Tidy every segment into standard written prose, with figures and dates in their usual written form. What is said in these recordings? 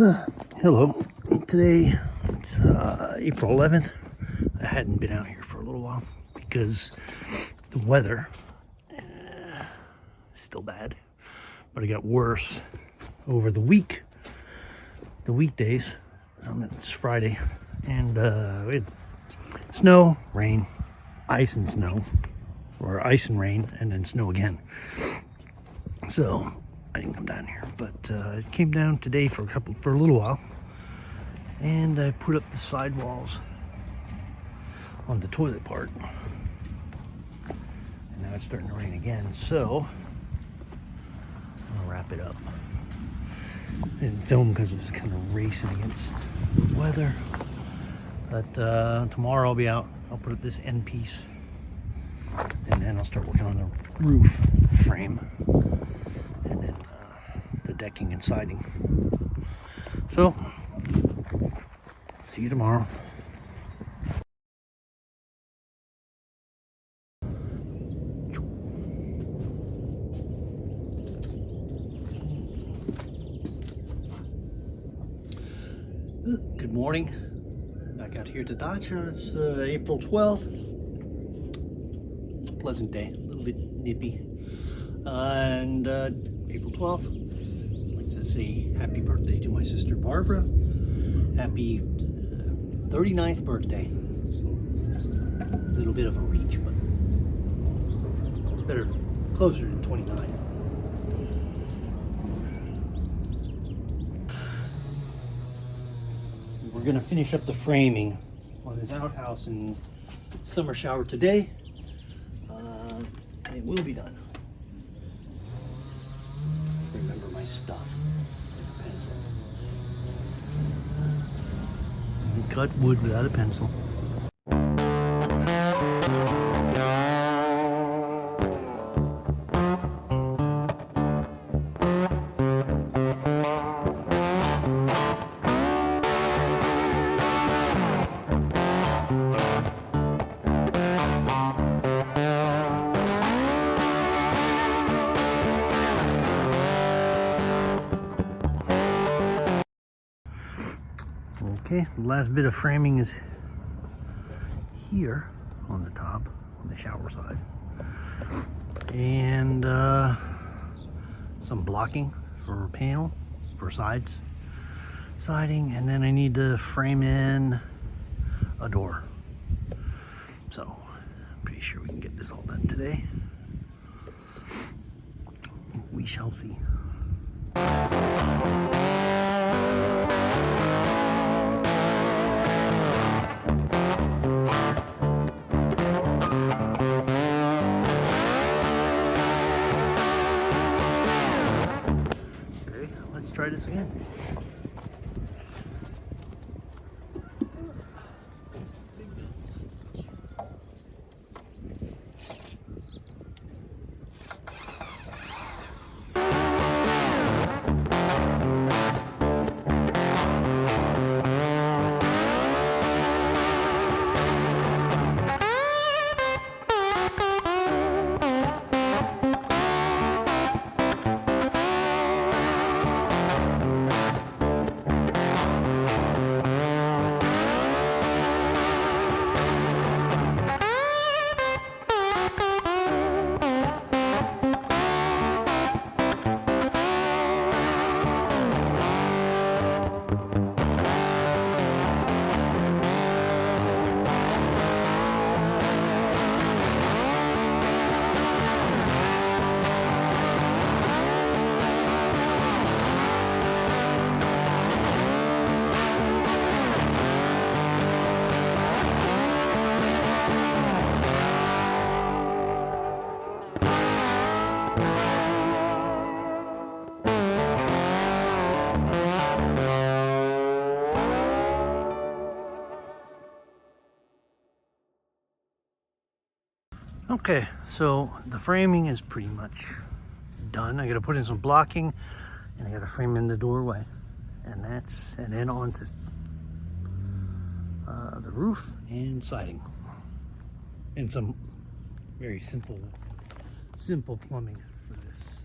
Hello. Today it's April 11th. I hadn't been out here for a little while because the weather is still bad, but it got worse over the week. The weekdays, it's Friday, and we had snow, rain, ice and snow, or ice and rain, and then snow again. So I didn't come down here, but it came down today for a little while, and I put up the sidewalls on the toilet part, and now it's starting to rain again. So I'm gonna wrap it up. I didn't film because it was kind of racing against the weather, but tomorrow I'll be out. I'll put up this end piece, and then I'll start working on the roof frame, and then the decking and siding. So, see you tomorrow. Good morning. Back out here at the dacha. It's April 12th. It's a pleasant day, a little bit nippy. And April 12th, I'd like to say happy birthday to my sister Barbara. Happy 39th birthday. So, a little bit of a reach, but it's better, closer to 29. We're gonna finish up the framing on this outhouse and summer shower today. And it will be done. Remember my stuff, like a pencil. You can cut wood without a pencil. Okay, the last bit of framing is here on the top, on the shower side. And some blocking for a panel, for sides, siding, and then I need to frame in a door. So, I'm pretty sure we can get this all done today. We shall see. Let's try this again. Okay, so the framing is pretty much done. I gotta put in some blocking, and I gotta frame in the doorway, and then on to the roof and siding, and some very simple plumbing for this.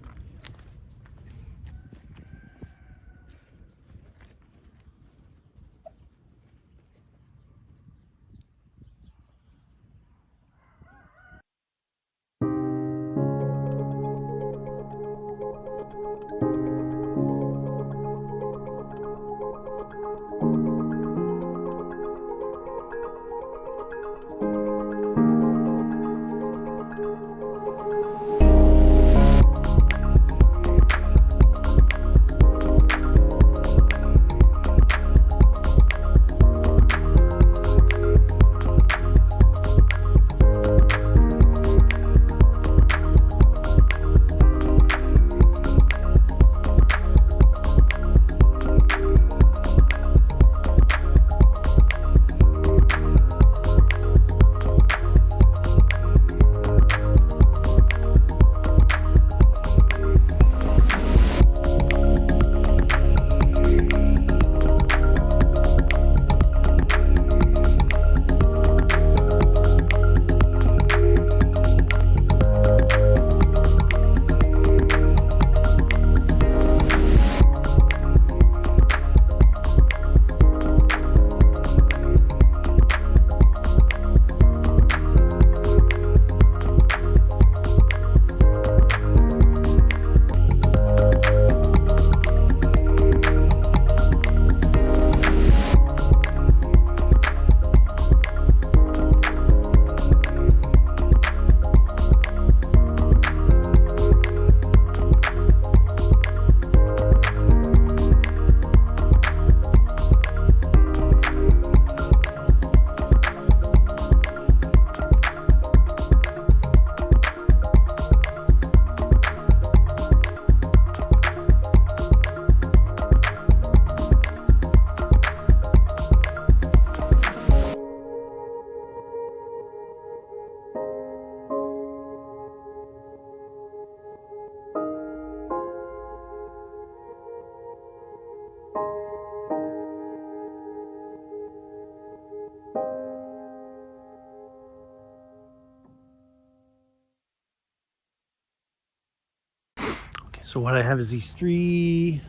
So what I have is these 3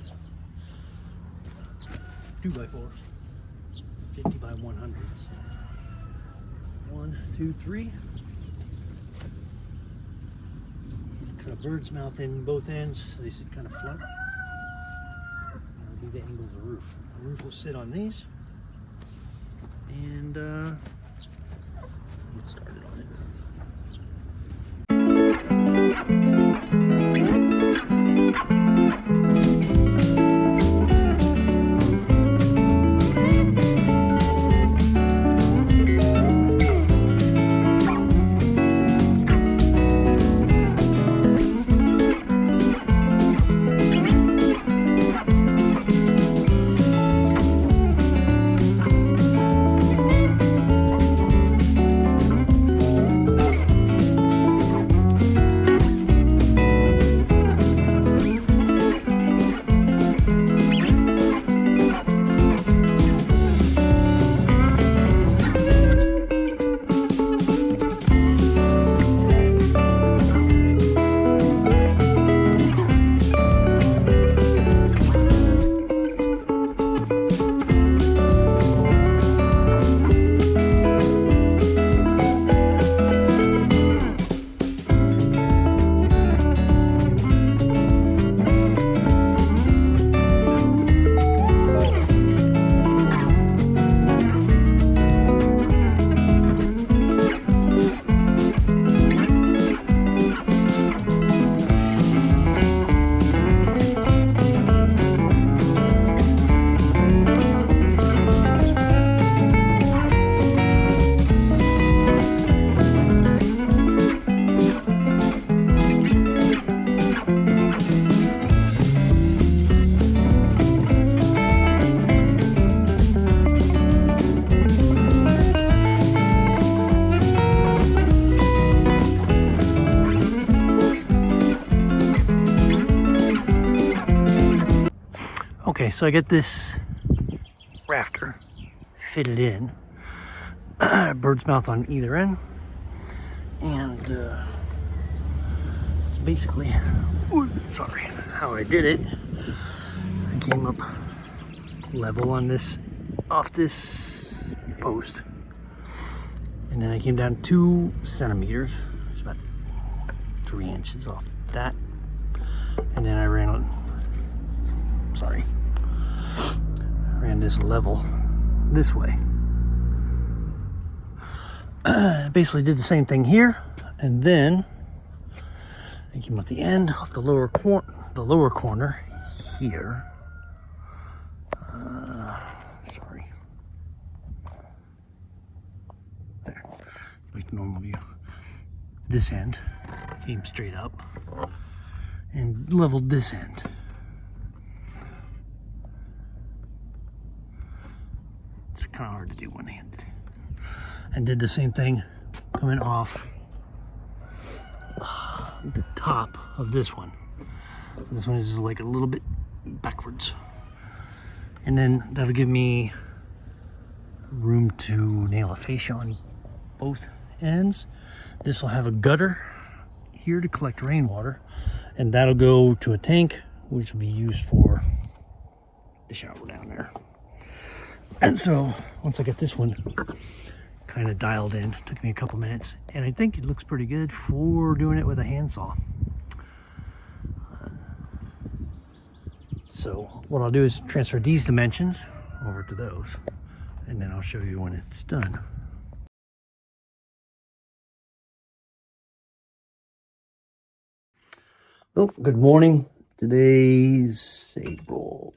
2x4s, 50 by 100s. 1, 2, 3. Kind of bird's mouth in both ends, so they sit kind of flat. That'll be the angle of the roof. The roof will sit on these, and get started on it. Okay, so I get this rafter fitted in, bird's mouth on either end, and basically, sorry, how I did it. I came up level on this, off this post, and then I came down 2 centimeters, it's about 3 inches off that, and then I ran this level this way. Basically did the same thing here, and then think I'm at the end of the lower corner here. Sorry. There. Like the normal view. This end came straight up and leveled this end. It's kind of hard to do one-handed. And did the same thing coming off the top of this one. So this one is like a little bit backwards. And then that'll give me room to nail a fascia on both ends. This will have a gutter here to collect rainwater, and that'll go to a tank which will be used for the shower down there. And so once I get this one kind of dialed in, it took me a couple minutes, and I think it looks pretty good for doing it with a handsaw. So what I'll do is transfer these dimensions over to those, and then I'll show you when it's done. Oh, good morning. Today's April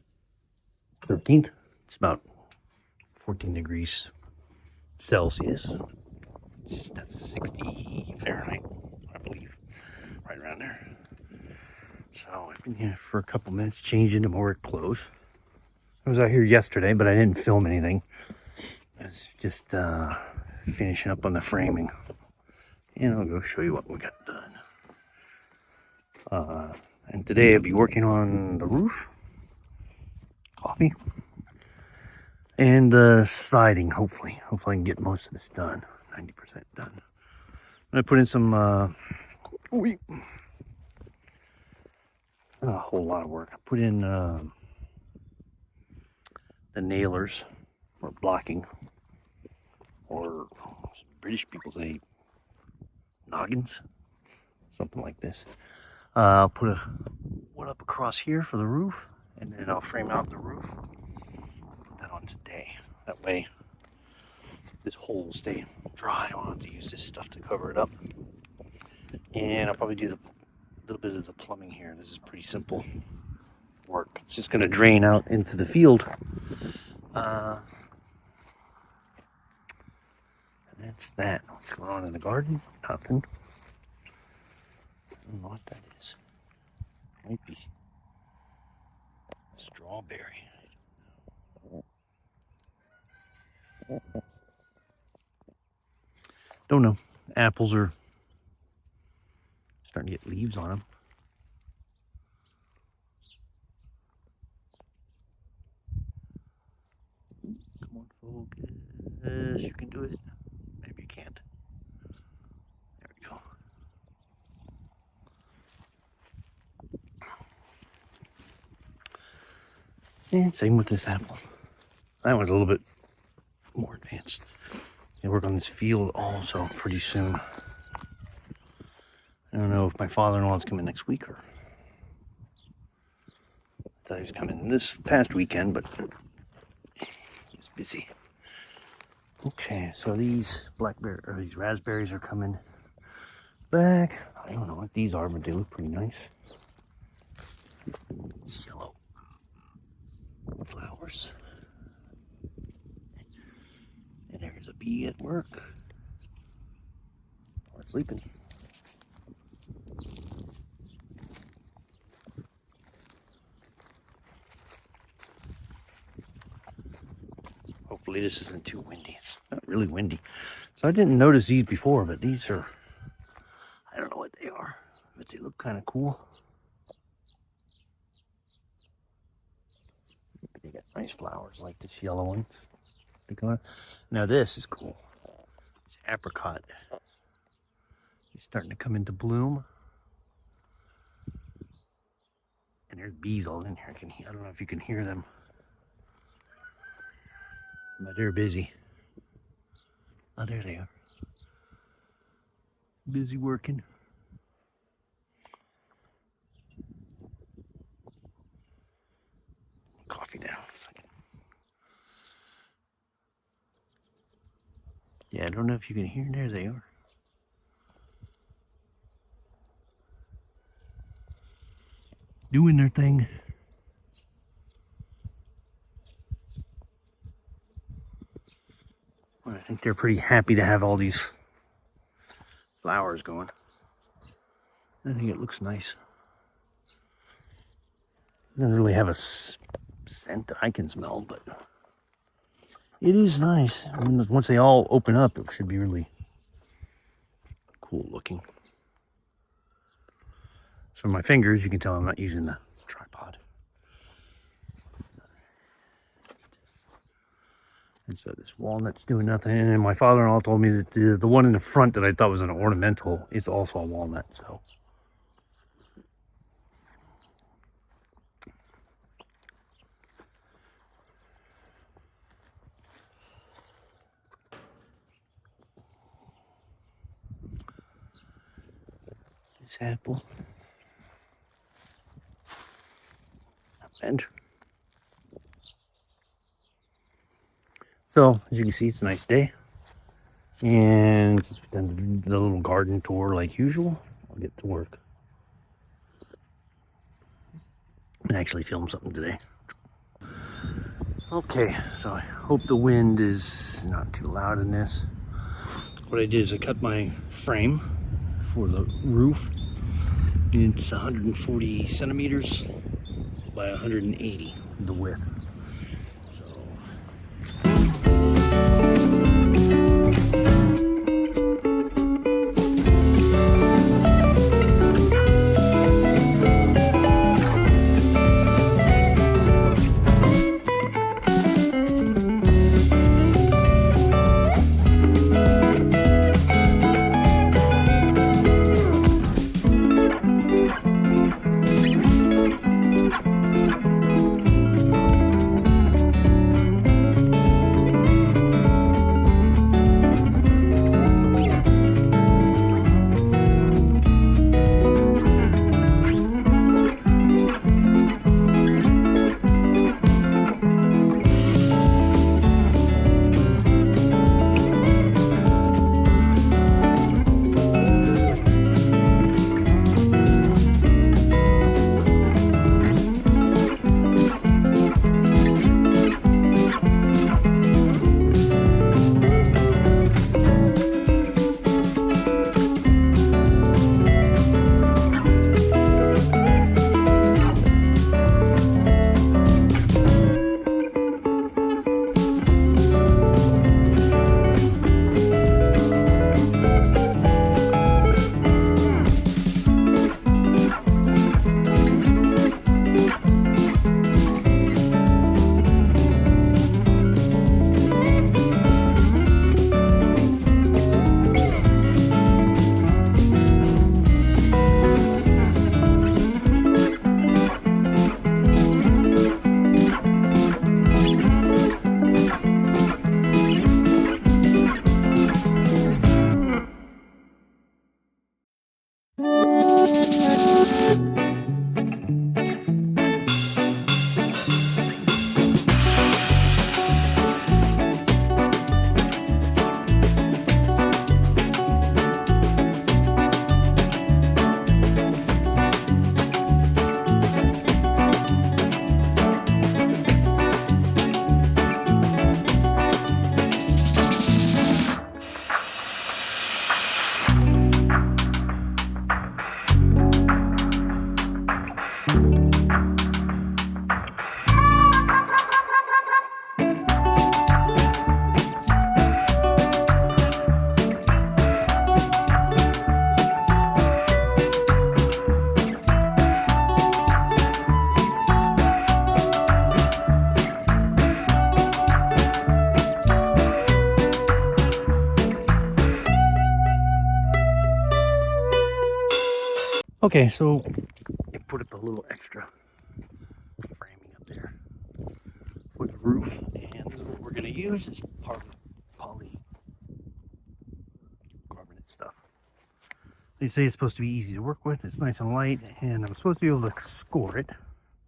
13th. It's about 14 degrees Celsius. That's 60 Fahrenheit, I believe, right around there. So I've been here for a couple minutes, changed into my work clothes. I was out here yesterday, but I didn't film anything. I was just finishing up on the framing. And I'll go show you what we got done. And today I'll be working on the roof, coffee, and siding, hopefully. Hopefully I can get most of this done, 90% done. I'm gonna put in some, a whole lot of work. I put in the nailers, or blocking, or British people say noggins, something like this. I'll put one up across here for the roof, and then I'll frame out the roof. Put that on today. That way, this hole will stay dry. I won't have to use this stuff to cover it up. And I'll probably do a little bit of the plumbing here. This is pretty simple work. It's just going to drain out into the field. And that's that. What's going on in the garden? Nothing. I don't know what that is. Might be strawberry. Don't know. Apples are starting to get leaves on them. Come on, focus. You can do it. Maybe you can't. There we go. And same with this apple. That one's a little bit more advanced. I work on this field also pretty soon. I don't know if my father-in-law's coming next week or I thought he was coming this past weekend, but he's busy. Okay, so these these raspberries are coming back. I don't know what these are, but they look pretty nice. It's yellow flowers. And there's a bee at work. Or sleeping. Hopefully this isn't too windy. It's not really windy. So I didn't notice these before, but these are, I don't know what they are, but they look kind of cool. They got nice flowers like this yellow ones. Now this is cool. It's apricot. It's starting to come into bloom. And there's bees all in here. I don't know if you can hear them. But they're busy. Oh, there they are. Busy working. Coffee now. Yeah, I don't know if you can hear. There they are. doing their thing. I think they're pretty happy to have all these flowers going. I think it looks nice. It doesn't really have a scent that I can smell, but it is nice. I mean, once they all open up, it should be really cool looking. So my fingers, you can tell I'm not using the tripod. And so this walnut's doing nothing. And my father-in-law told me that the one in the front that I thought was an ornamental, it's also a walnut. So this apple. And so as you can see, it's a nice day. And since we've done the little garden tour like usual, I'll get to work and actually film something today. Okay, so I hope the wind is not too loud in this. What I did is I cut my frame for the roof. It's 140 centimeters by 180 the width. Okay, so I put up a little extra framing up there for the roof, and this is what we're going to use as part of the polycarbonate stuff. They say it's supposed to be easy to work with, it's nice and light, and I'm supposed to be able to score it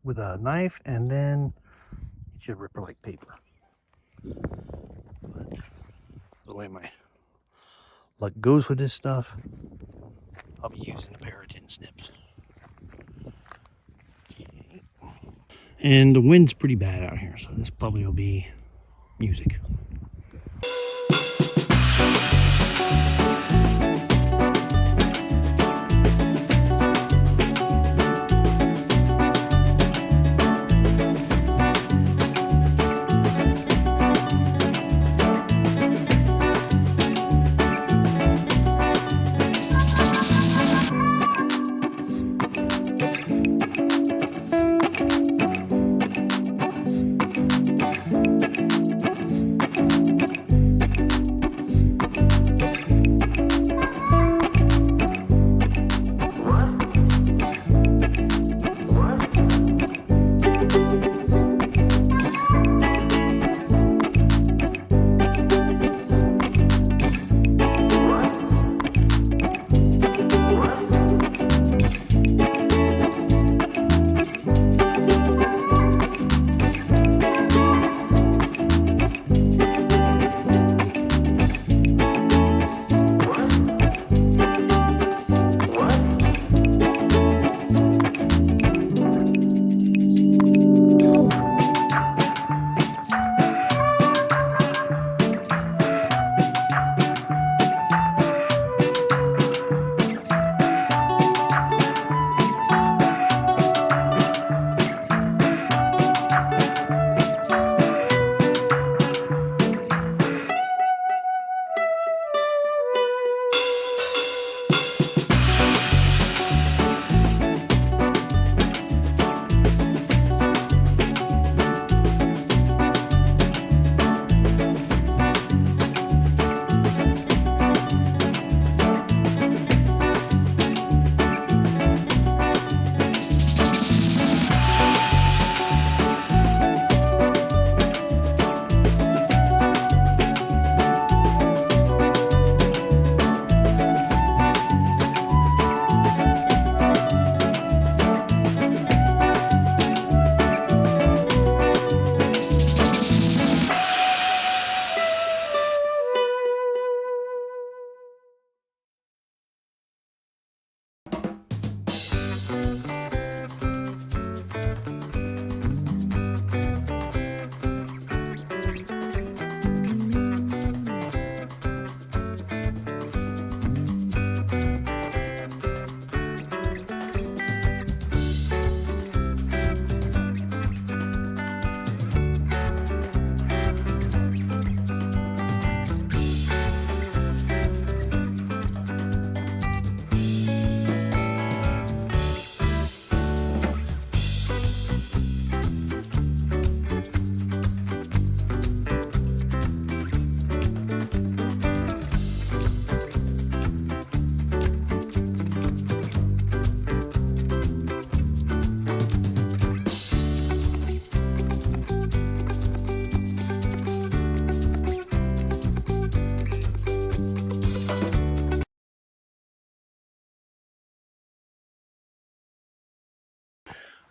with a knife, and then it should ripper like paper. But the way my luck goes with this stuff, I'll be using a pair of tin snips. And the wind's pretty bad out here, so this probably will be music.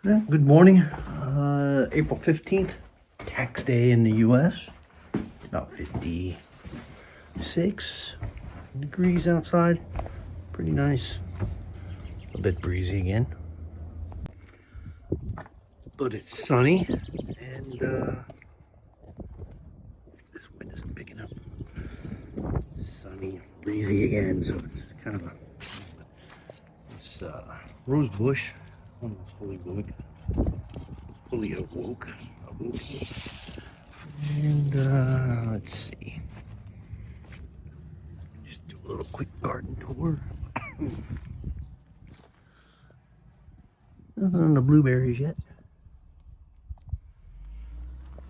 Yeah, good morning. April 15th, tax day in the US. About 56 degrees outside. Pretty nice. A bit breezy again. But it's sunny and this wind isn't picking up. Sunny, breezy again, so it's kind of a this rose bush, almost fully woke, fully awoke. And let's see, just do a little quick garden tour. Nothing on the blueberries yet. I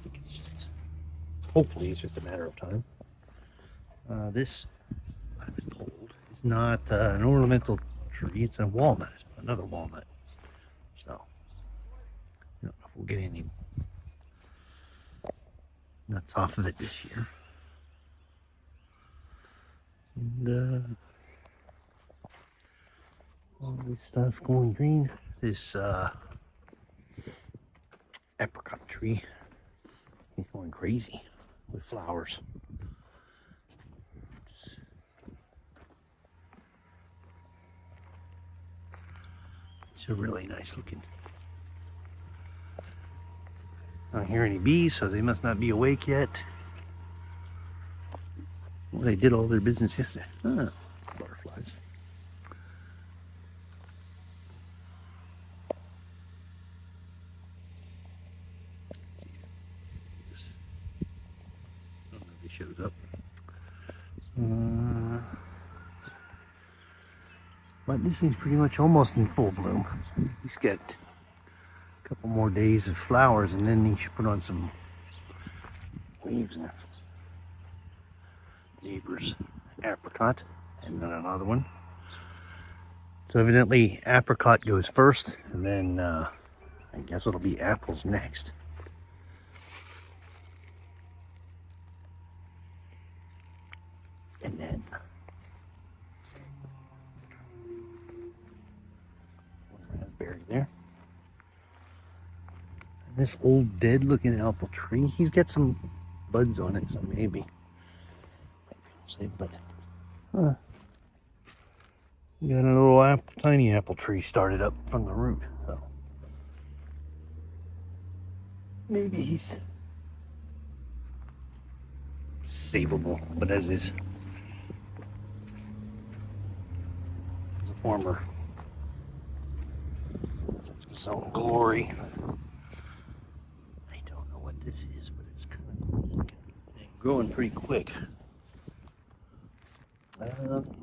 think it's just, hopefully it's just a matter of time. This, I was told, is not an ornamental tree, it's a walnut, another walnut. So, I don't know if we'll get any nuts off of it this year. And all this stuff going green. This apricot tree is going crazy with flowers. It's a really nice looking I don't hear any bees, so they must not be awake yet. Well, they did all their business yesterday. Ah, butterflies. I don't know if he shows up. But this thing's pretty much almost in full bloom. He's got a couple more days of flowers, and then he should put on some leaves. And neighbor's apricot, and then another one. So evidently apricot goes first, and then I guess it'll be apples next. And then raspberry there. And this old dead looking apple tree, he's got some buds on it, so maybe. But we got a little tiny apple tree started up from the root, so maybe he's savable. But as a former sense of his own glory, I don't know what this is, but it's kind of cool looking and growing pretty quick.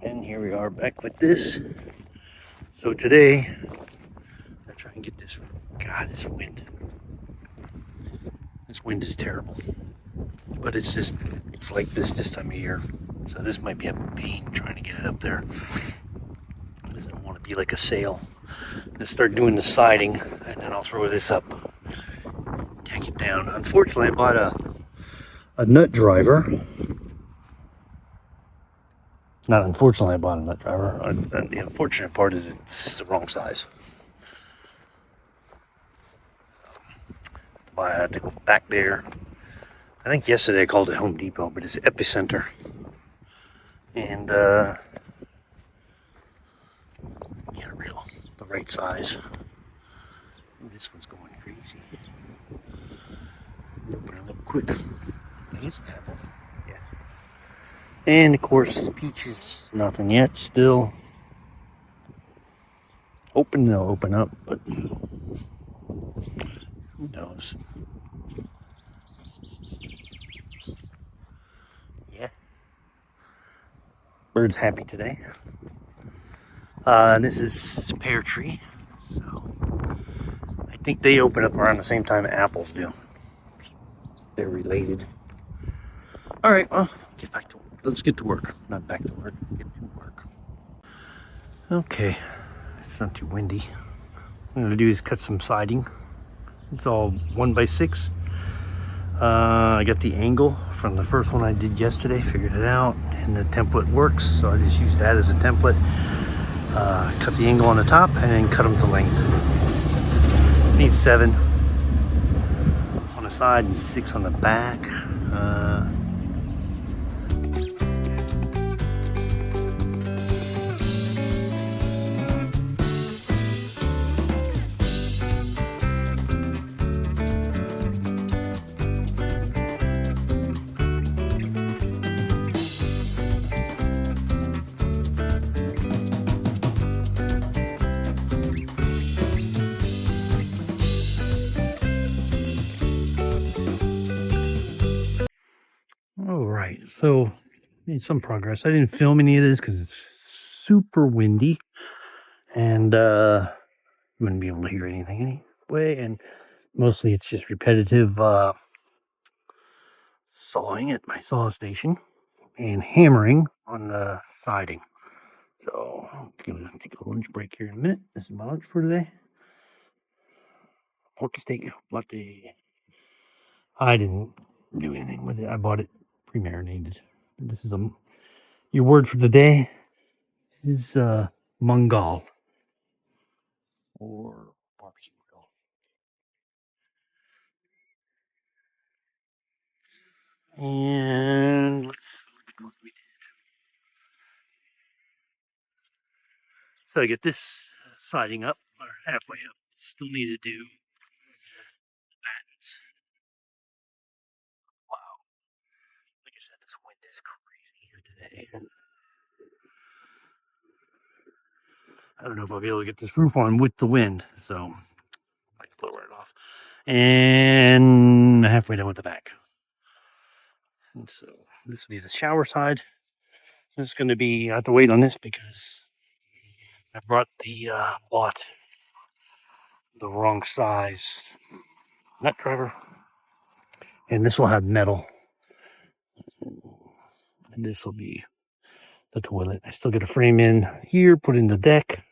And here we are back with this. So today, I try and get this. God, this wind. This wind is terrible. But it's like this time of year. So this might be a pain trying to get it up there. It doesn't want to be like a sail. I'm gonna start doing the siding, and then I'll throw this up, tack it down. Unfortunately, I bought a nut driver. Not unfortunately, I bought a nut driver. The unfortunate part is it's the wrong size. I had to go back there. I think yesterday I called it Home Depot, but it's Epicenter. And get the right size. Ooh, this one's going crazy. Open it up quick. I think it's an apple. Yeah. And of course, peaches, nothing yet. Still hoping they'll open up, but who knows? Yeah. Bird's happy today. This is pear tree, so I think they open up around the same time apples do. They're related. All right, well, let's get to work. Not back to work. Get to work. Okay, it's not too windy. What I'm gonna do is cut some siding. It's all 1x6. I got the angle from the first one I did yesterday, figured it out, and the template works, so I just use that as a template. Cut the angle on the top and then cut them to length. Need 7 on the side and 6 on the back. Alright, so made some progress. I didn't film any of this because it's super windy and you wouldn't be able to hear anything anyway, and mostly it's just repetitive sawing at my saw station and hammering on the siding. So I'm gonna take a lunch break here in a minute. This is my lunch for today. Pork steak latte. I didn't do anything with it. I bought it pre-marinated. This is your word for the day is Mungal or barbecue grill. And let's look at what we did. So I get this siding up, or halfway up. Still need to do battens. I don't know if I'll be able to get this roof on with the wind, so I can blow it off. And halfway done with the back. And so this will be the shower side. It's going to be, I have to wait on this because I bought the wrong size nut driver. And this will have metal. And this will be the toilet. I still get a frame in here, put in the deck,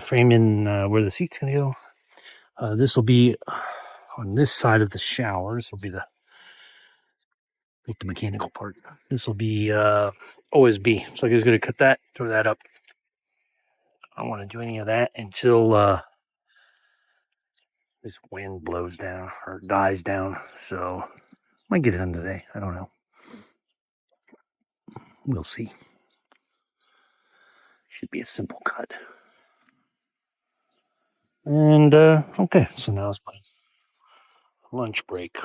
frame in where the seat's going to go. This will be on this side of the shower. This will be the mechanical part. This will be OSB. So I'm just going to cut that, throw that up. I don't want to do any of that until this wind blows down or dies down. So might get it done today. I don't know. We'll see. Should be a simple cut. And okay, so now it's my lunch break.